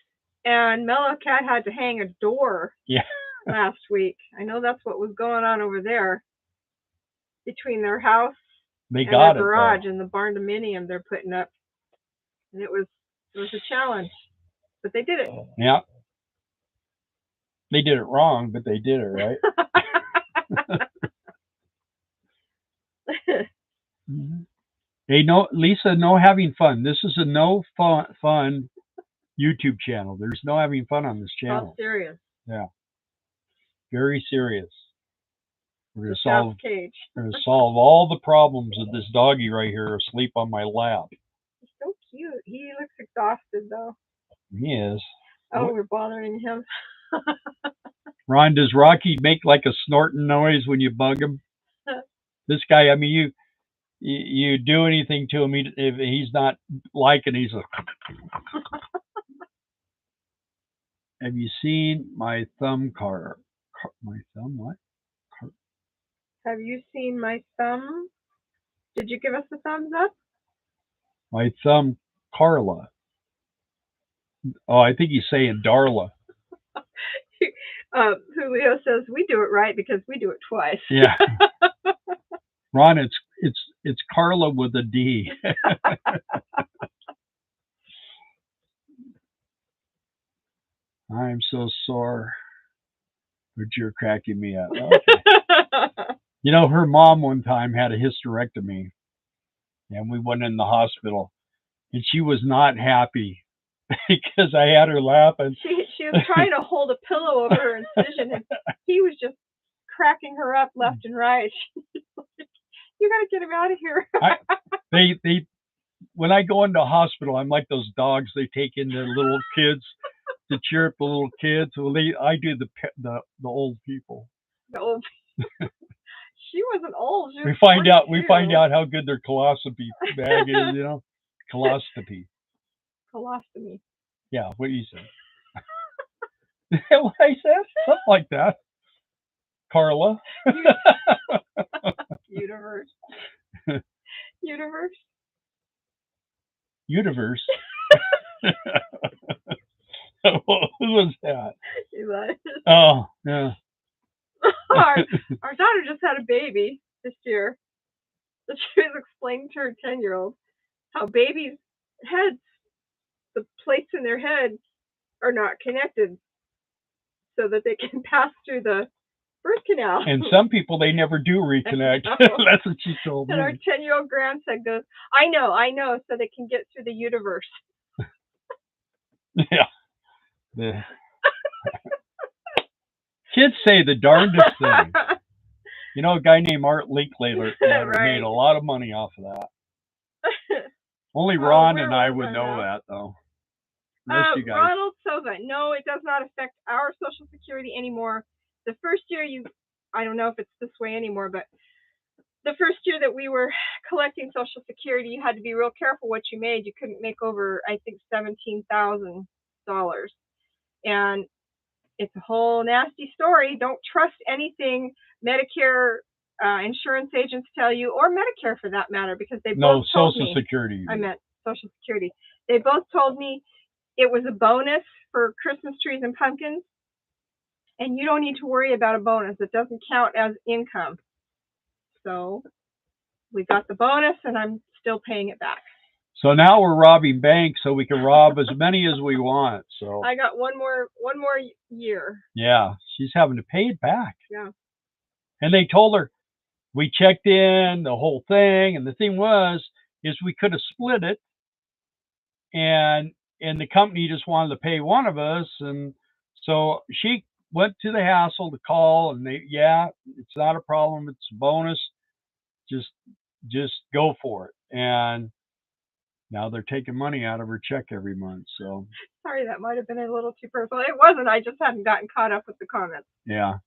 B: and Mellow Cat had to hang a door.
A: Yeah.
B: Last week, I know that's what was going on over there between their house and their garage and the barn-dominium they're putting up, and it was a challenge, but they did it.
A: Yeah. They did it wrong, but they did it right. Hey, no, Lisa, no having fun. This is a no fun YouTube channel. There's no having fun on this channel.
B: All serious.
A: Yeah. Very serious. We're
B: The
A: gonna
B: cage.
A: We're gonna solve all the problems of this doggy right here asleep on my lap.
B: He's so cute. He looks exhausted though.
A: He is.
B: Oh, we're bothering him.
A: Ron, does Rocky make like a snorting noise when you bug him? This guy, I mean, you do anything to him, if he's not liking, he's like. Have you seen my thumb car? My thumb what?
B: Have you seen my thumb? Did you give us a thumbs up?
A: My thumb, Carla. Oh, I think he's saying Darla.
B: Julio says we do it right because we do it twice.
A: Yeah. Ron, it's Carla with a D. I'm so sore, but you're cracking me up. Okay. You know, her mom one time had a hysterectomy, and we went in the hospital, and she was not happy because I had her laughing.
B: She was trying to hold a pillow over her incision, and he was just cracking her up left and right. You got to get him out of here.
A: They when I go into hospital, I'm like those dogs. They take in their little kids to cheer up the little kids. Well, I do the old people.
B: The old. She wasn't old. She was
A: we find out how good their colostomy bag is. You know, colostomy.
B: Colostomy.
A: Yeah, what you said. What I said, something like that. Carla.
B: Universe. Universe.
A: Universe. Who was that? Oh, yeah.
B: Our daughter just had a baby this year. She was explaining to her 10-year-old how babies' heads, the plates in their head, are not connected so that they can pass through the birth canal.
A: And some people, they never do reconnect. That's what she told me.
B: And our 10-year-old grandson goes, I know, so they can get through the universe.
A: Yeah. Kids say the darndest thing. You know, a guy named Art Linklater made a lot of money off of that. Only Ron and I would know that, though. You guys.
B: Ronald Sova, no, it does not affect our Social Security anymore. The first year I don't know if it's this way anymore, but the first year that we were collecting Social Security, you had to be real careful what you made. You couldn't make over, I think, $17,000. And it's a whole nasty story. Don't trust anything Medicare insurance agents tell you, or Medicare for that matter, because they both told me.
A: No, Social Security.
B: I meant Social Security. They both told me it was a bonus for Christmas trees and pumpkins, and you don't need to worry about a bonus. It doesn't count as income. So we got the bonus, and I'm still paying it back.
A: So now we're robbing banks, so we can rob as many as we want. So
B: I got one more year.
A: Yeah, she's having to pay it back.
B: Yeah.
A: And they told her, we checked in the whole thing, and the thing is we could have split it, and the company just wanted to pay one of us, and so she went to the hassle to call, and it's not a problem, it's a bonus, just go for it. And now they're taking money out of her check every month. So
B: sorry, that might have been a little too personal. It wasn't. I just hadn't gotten caught up with the comments.
A: Yeah.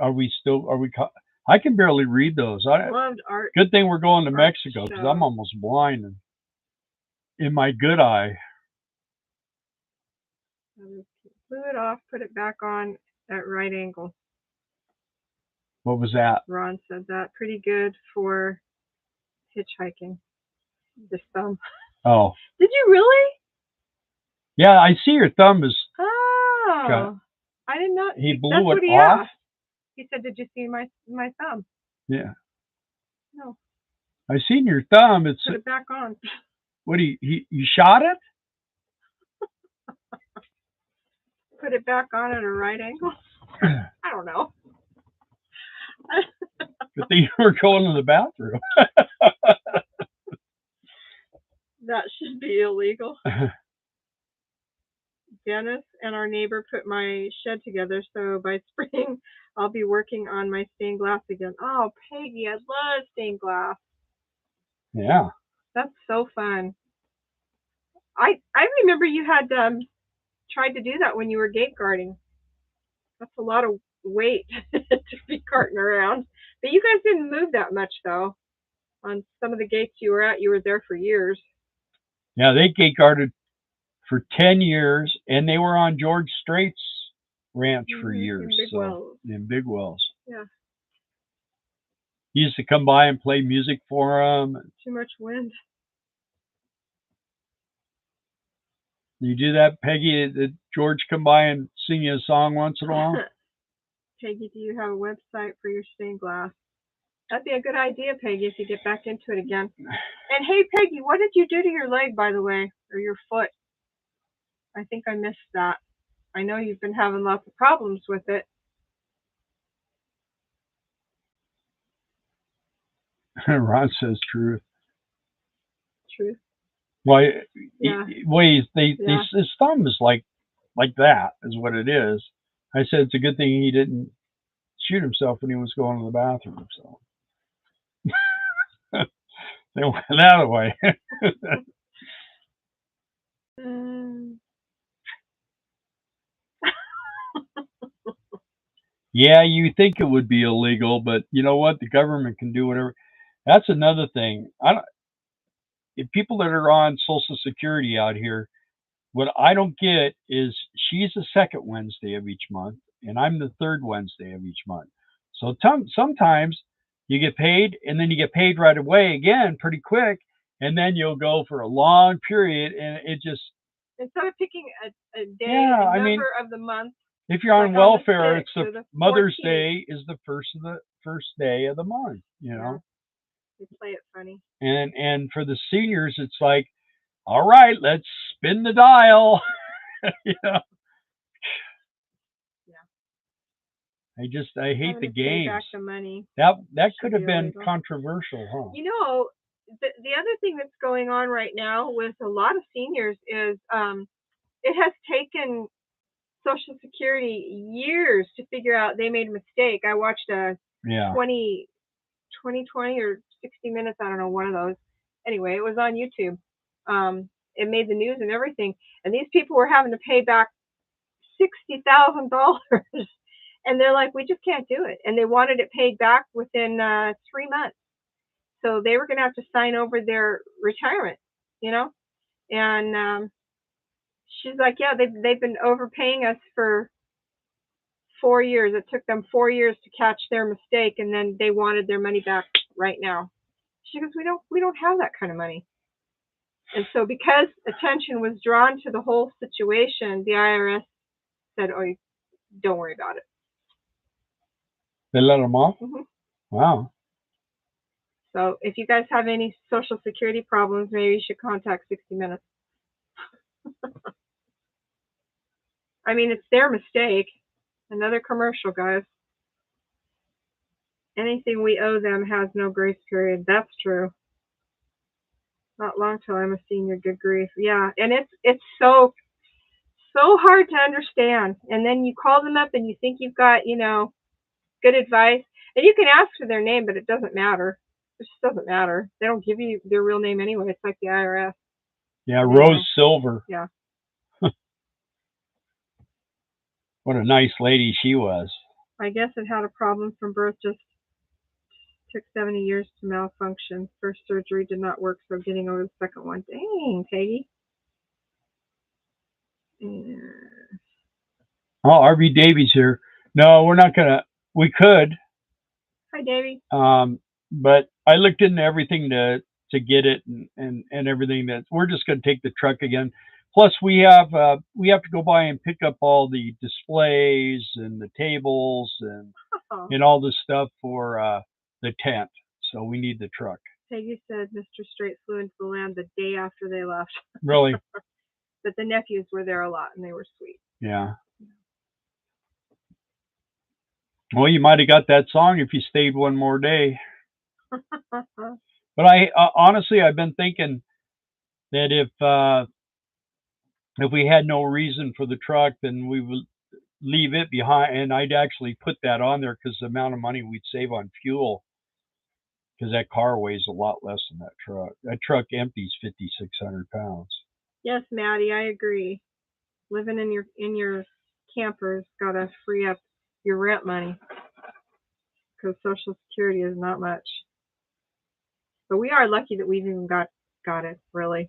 A: I can barely read those.
B: Loved art.
A: Good thing we're going to Mexico, because I'm almost blind in my good eye.
B: Blew it off, put it back on at right angle.
A: What was that?
B: Ron said that. Pretty good for hitchhiking. This thumb.
A: Oh.
B: Did you really?
A: Yeah, I see your thumb is.
B: Oh. I did not.
A: He blew
B: That's
A: it
B: what he
A: off?
B: asked. He said, "Did you see my thumb?"
A: Yeah.
B: No.
A: I seen your thumb. It's.
B: Put it back on.
A: What you shot it?
B: Put it back on at a right angle. I don't know.
A: Good thing you were going to the bathroom.
B: That should be illegal. Dennis and our neighbor put my shed together, so by spring I'll be working on my stained glass again. Oh, Peggy, I love stained glass.
A: Yeah.
B: That's so fun. I remember you had tried to do that when you were gate guarding. That's a lot of weight to be carting around. But you guys didn't move that much, though. On some of the gates you were at, you were there for years.
A: Yeah, they gate guarded for 10 years, and they were on George Strait's ranch for years.
B: In Big Wells.
A: In Big Wells.
B: Yeah.
A: He used to come by and play music for them.
B: Too much wind.
A: You do that, Peggy? Did George come by and sing you a song once in a while?
B: Peggy, do you have a website for your stained glass? That'd be a good idea, Peggy, if you get back into it again. And hey, Peggy, what did you do to your leg, by the way, or your foot? I think I missed that. I know you've been having lots of problems with it.
A: Ron says truth.
B: Truth.
A: Well,
B: Yeah.
A: His thumb is like that is what it is. I said it's a good thing he didn't shoot himself when he was going to the bathroom. So they went that way. Yeah, you think it would be illegal, but you know what? The government can do whatever. That's another thing. If people that are on Social Security out here, what I don't get is she's the second Wednesday of each month, and I'm the third Wednesday of each month. So sometimes you get paid, and then you get paid right away again, pretty quick, and then you'll go for a long period, and it just
B: instead of picking a day, number of the month.
A: If you're on welfare, it's the Mother's Day is the first day of the month. You know.
B: They play it funny.
A: And for the seniors, it's like, all right, let's spin the dial. You know. Yeah. I hate the games.
B: Back the money.
A: That could have been illegal. Controversial, huh?
B: You know, the other thing that's going on right now with a lot of seniors is it has taken Social Security years to figure out they made a mistake. I watched a 2020 or 60 Minutes, I don't know, one of those. Anyway, it was on YouTube. It made the news and everything. And these people were having to pay back $60,000. And they're like, we just can't do it. And they wanted it paid back within 3 months. So they were going to have to sign over their retirement, you know? And she's like, yeah, they've been overpaying us for 4 years. It took them 4 years to catch their mistake, and then they wanted their money back right now. She goes, we don't have that kind of money. And so because attention was drawn to the whole situation, the IRS said, oh, don't worry about it.
A: They let them off?
B: Mm-hmm.
A: Wow.
B: So if you guys have any Social Security problems, maybe you should contact 60 Minutes. I mean, it's their mistake. Another commercial, guys. Anything we owe them has no grace period. That's true. Not long till I'm a senior. Good grief. Yeah, and it's so hard to understand. And then you call them up and you think you've got, good advice. And you can ask for their name, but it doesn't matter. It just doesn't matter. They don't give you their real name anyway. It's like the IRS.
A: Yeah, Rose Silver.
B: Yeah.
A: What a nice lady she was.
B: I guess it had a problem from birth. Just took 70 years to malfunction. First surgery did not work, so getting over the second one. Dang, Peggy.
A: Oh, RV Davies here. No, we're not gonna. We could.
B: Hi, Davey.
A: But I looked into everything to get it and everything. That we're just going to take the truck again. Plus, we have to go by and pick up all the displays and the tables
B: Oh,
A: and all this stuff for the tent. So we need the truck.
B: Peggy said Mr. Straight flew into the land the day after they left.
A: Really?
B: But the nephews were there a lot, and they were sweet.
A: Yeah. Well, you might have got that song if you stayed one more day. But I honestly, I've been thinking that if we had no reason for the truck, then we would leave it behind, and I'd actually put that on there because the amount of money we'd save on fuel. Because that car weighs a lot less than that truck. That truck empties 5,600 pounds.
B: Yes, Maddie, I agree. Living in your camper's gotta free up your rent money because Social Security is not much. But we are lucky that we've even got it. Really,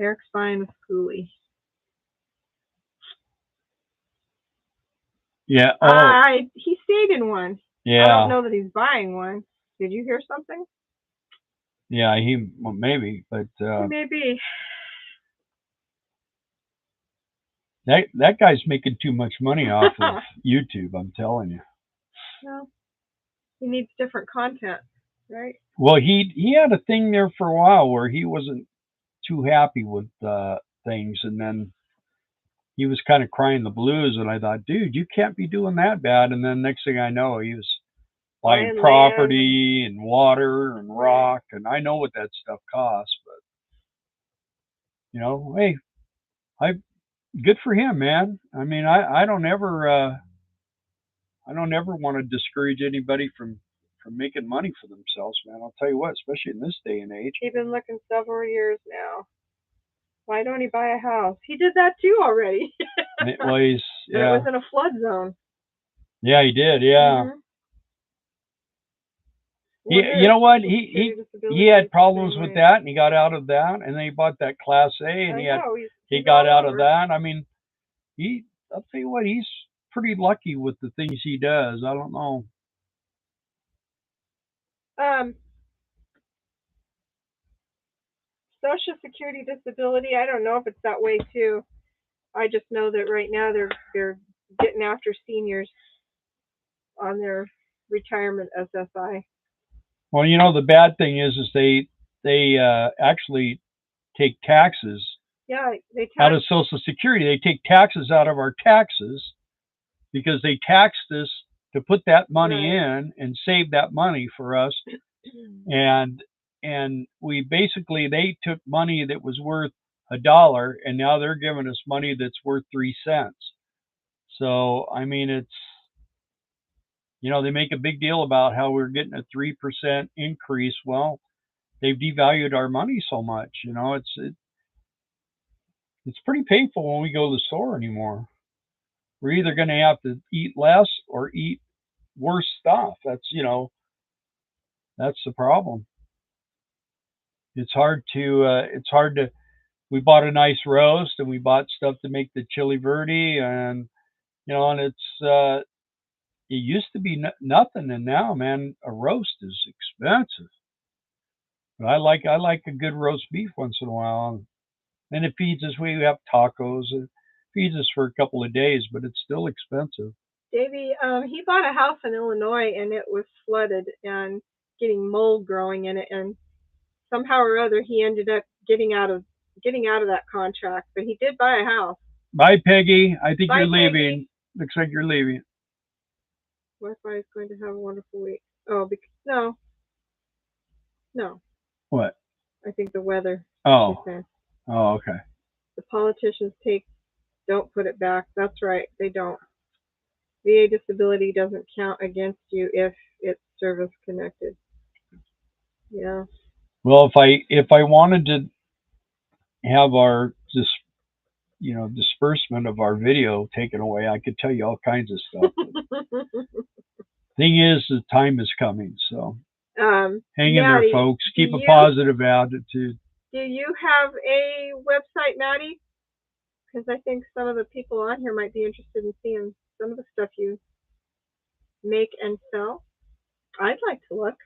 B: Eric's buying a schoolie.
A: Yeah. Oh,
B: He stayed in one.
A: yeah.
B: I don't know that he's buying one. Did you hear something?
A: Yeah, well, maybe, but
B: Maybe.
A: that guy's making too much money off of YouTube. I'm telling you.
B: Well, he needs different content, right?
A: Well, he had a thing there for a while where he wasn't too happy with things, and then he was kind of crying the blues. And I thought, dude, you can't be doing that bad. And then next thing I know, he was buying property and water and rock, and I know what that stuff costs. But hey, I good for him, man. I mean, I don't ever want to discourage anybody from making money for themselves, man. I'll tell you what, especially in this day and age.
B: He's been looking several years now. Why don't he buy a house? He did that too already.
A: Well, yeah.
B: But it was in a flood zone.
A: Yeah, he did. Yeah.
B: Mm-hmm.
A: You know what? He had problems with that, and he got out of that, and then he bought that Class A, and he got out of that. I mean, I'll tell you what, he's pretty lucky with the things he does. I don't know.
B: Social Security disability, I don't know if it's that way too. I just know that right now they're getting after seniors on their retirement SSI.
A: Well, the bad thing is they actually take taxes.
B: Yeah,
A: out of Social Security. They take taxes out of our taxes because they taxed us to put that money in and save that money for us. And we basically, they took money that was worth $1, and now they're giving us money that's worth 3 cents. So I mean, it's they make a big deal about how we're getting a 3% increase. Well, they've devalued our money so much. It's pretty painful when we go to the store anymore. We're either going to have to eat less or eat worse stuff. That's the problem. It's hard to. We bought a nice roast and we bought stuff to make the chili verde, and and it used to be nothing, and now, man, a roast is expensive. But I like a good roast beef once in a while, and it feeds us. We have tacos. It feeds us for a couple of days, but it's still expensive.
B: Davey, he bought a house in Illinois and it was flooded and getting mold growing in it, and somehow or other he ended up getting out of that contract. But he did buy a house.
A: Bye, Peggy. I think you're leaving. Peggy. Looks like you're leaving.
B: Wi-Fi is going to have a wonderful week. Oh, because no.
A: What?
B: I think the weather.
A: Oh. Oh, okay.
B: The politicians don't put it back. That's right. They don't. VA disability doesn't count against you if it's service connected. Yeah.
A: Well, if I wanted to have our disbursement of our video taken away, I could tell you all kinds of stuff. Thing is, the time is coming, so hang in there, folks. Keep a positive attitude.
B: Do you have a website, Maddie? Because I think some of the people on here might be interested in seeing some of the stuff you make and sell. I'd like to look.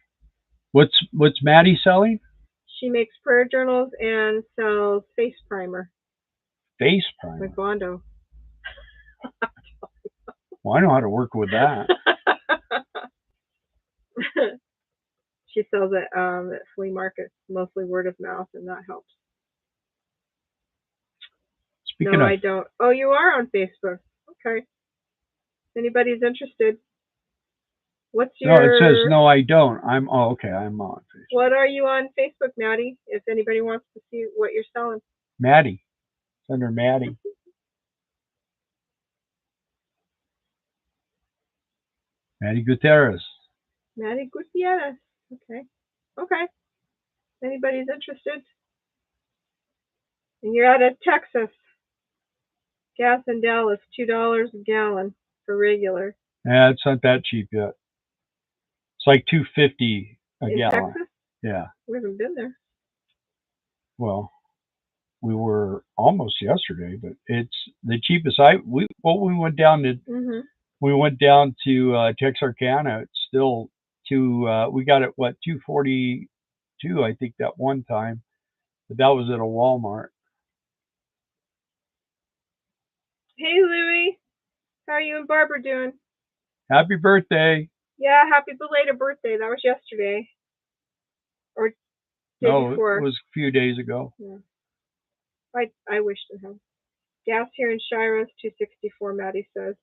A: What's Maddie selling?
B: She makes prayer journals and sells face primer
A: Face primer.
B: with Bondo.
A: Well, I know how to work with that.
B: She sells it at flea markets, mostly word of mouth, and that helps.
A: Speaking
B: No,
A: of,
B: I don't. Oh, you are on Facebook. Okay. If anybody's interested, what's
A: no, it says
B: your?
A: no, I don't. Okay. I'm on Facebook.
B: What are you on Facebook, Maddie? If anybody wants to see what you're selling.
A: Maddie. It's under Maddie. Maddie Gutierrez.
B: Maddie Gutierrez. Okay. Okay. If anybody's interested. And you're out of Texas. Gas in Dallas, $2 a gallon for regular.
A: Yeah, it's not that cheap yet. It's like $2.50 a
B: In
A: gallon.
B: Texas?
A: Yeah.
B: We haven't been there.
A: Well, we were almost yesterday, but it's the cheapest. We went down to
B: Mm-hmm.
A: we went down to Texarkana. It's still we got it what $2.42 I think that one time, but that was at a Walmart.
B: Hey, Louie. How are you and Barbara doing?
A: Happy birthday!
B: Yeah, happy belated birthday. That was yesterday. Or day
A: No,
B: before.
A: it was a few days ago.
B: Yeah. I wish to have. Gas here in Shiro's $2.64, Maddie says.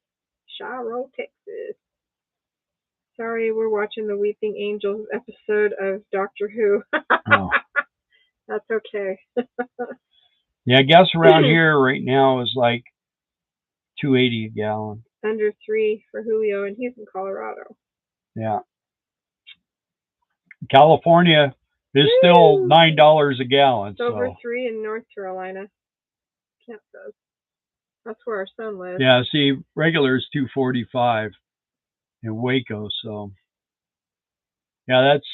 B: Shiro, Texas. Sorry, we're watching the Weeping Angels episode of Doctor Who.
A: Oh.
B: That's okay.
A: Yeah, gas around here right now is like $2.80 a gallon.
B: Under $3 for Julio, and he's in Colorado.
A: Yeah. California is still $9 a gallon.
B: It's over $3 in North Carolina. Kent says. That's where our son lives.
A: Yeah, see, regular is $2.45 in Waco. So, yeah, that's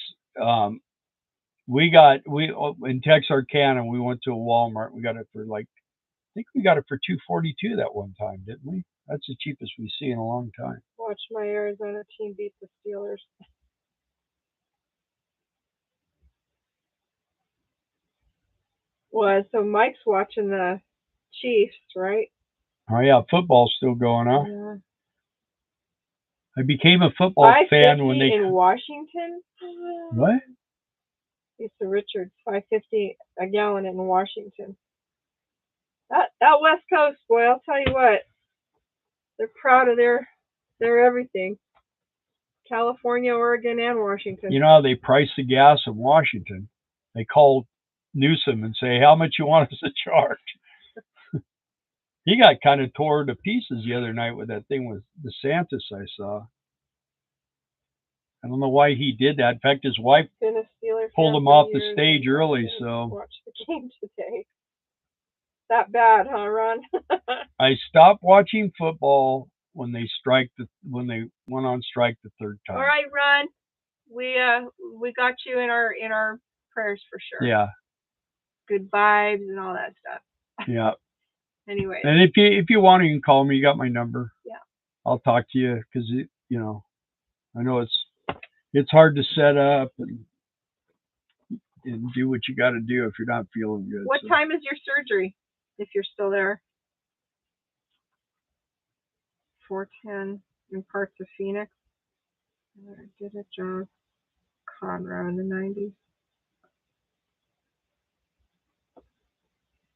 A: we in Texarkana. We went to a Walmart. We got it for I think we got it for $2.42 that one time, didn't we? That's the cheapest we've seen in a long time.
B: Watch my Arizona team beat the Steelers. Well, so Mike's watching the Chiefs, right?
A: Oh yeah, football's still going on.
B: Yeah.
A: I became a football fan when they
B: in Washington.
A: What?
B: Lisa Richards, $5.50 a gallon in Washington. That West Coast, boy, I'll tell you what, they're proud of their everything. California, Oregon, and Washington.
A: You know how they price the gas in Washington? They call Newsom and say, "How much you want us to charge?" He got kind of tore to pieces the other night with that thing with DeSantis I saw. I don't know why he did that. In fact, his wife pulled him off the stage early. So
B: watch the game today. That bad, huh, Ron?
A: I stopped watching football when they went on strike the third time.
B: All right, Ron. We got you in our prayers for sure.
A: Yeah.
B: Good vibes and all that stuff.
A: Yeah.
B: Anyway.
A: And if you want, you can call me. You got my number.
B: Yeah.
A: I'll talk to you because I know it's hard to set up and do what you got to do if you're not feeling good.
B: What time is your surgery? If you're still there. 4:10 in parts of Phoenix. I did a job Conroe in the 90s.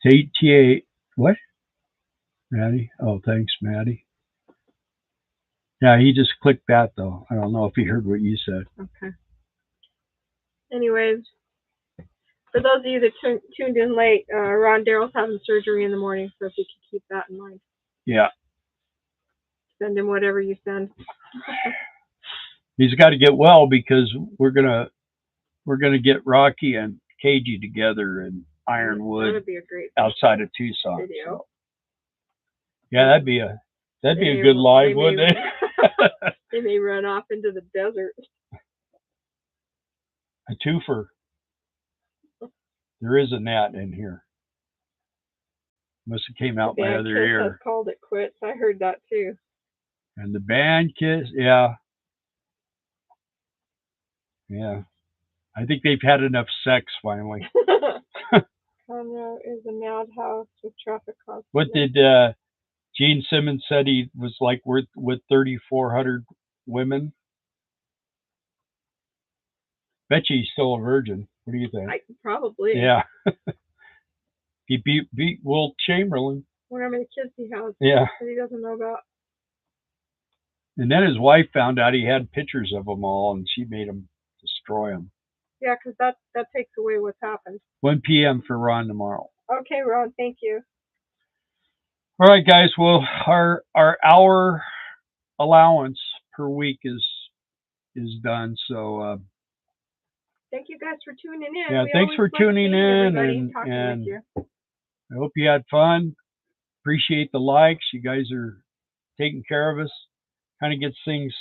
A: TA what? Maddie? Oh, thanks, Maddie. Yeah, he just clicked that though. I don't know if he heard what you said.
B: Okay. Anyways, for those of you that tuned in late, Ron Darrell's having surgery in the morning, so if you can keep that in mind.
A: Yeah.
B: Send him whatever you send.
A: He's got to get well because we're gonna get Rocky and KG together in Ironwood.
B: That'd be a great
A: outside of Tucson.
B: video.
A: So. Yeah, that'd be a good live, wouldn't it?
B: They may run off into the desert.
A: A twofer. There is a gnat in here. Must have came out my other ear.
B: Has called it quits. I heard that too.
A: And the band kiss, yeah. Yeah. I think they've had enough sex finally.
B: Conroe is a madhouse with traffic constantly.
A: What did Gene Simmons said he was like with 3,400 women? Bet you he's still a virgin. What do you think?
B: Probably.
A: Yeah. He beat Wilt Chamberlain.
B: Wonder how many kids he has.
A: Yeah.
B: That he doesn't know about.
A: And then his wife found out he had pictures of them all, and she made him destroy them.
B: Yeah, because that takes away what's happened.
A: 1 p.m. for Ron tomorrow.
B: Okay, Ron. Thank you.
A: All right, guys. Well, our hour allowance per week is done. So
B: thank you guys for tuning in.
A: Yeah, thanks for tuning in,
B: and
A: I hope you had fun. Appreciate the likes. You guys are taking care of us. Kind of gets things.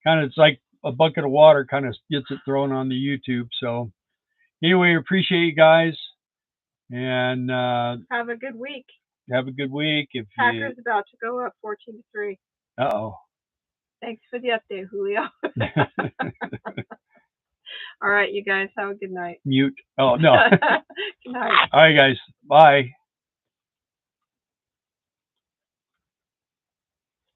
A: It's like a bucket of water. Kind of gets it thrown on the YouTube. So anyway, appreciate you guys, and
B: have a good week.
A: Have a good week. If
B: Packers about to go up 14-3.
A: Uh-oh.
B: Thanks for the update, Julio. All right, you guys have a good night.
A: Mute. Oh no.
B: Good night.
A: All right, guys. Bye.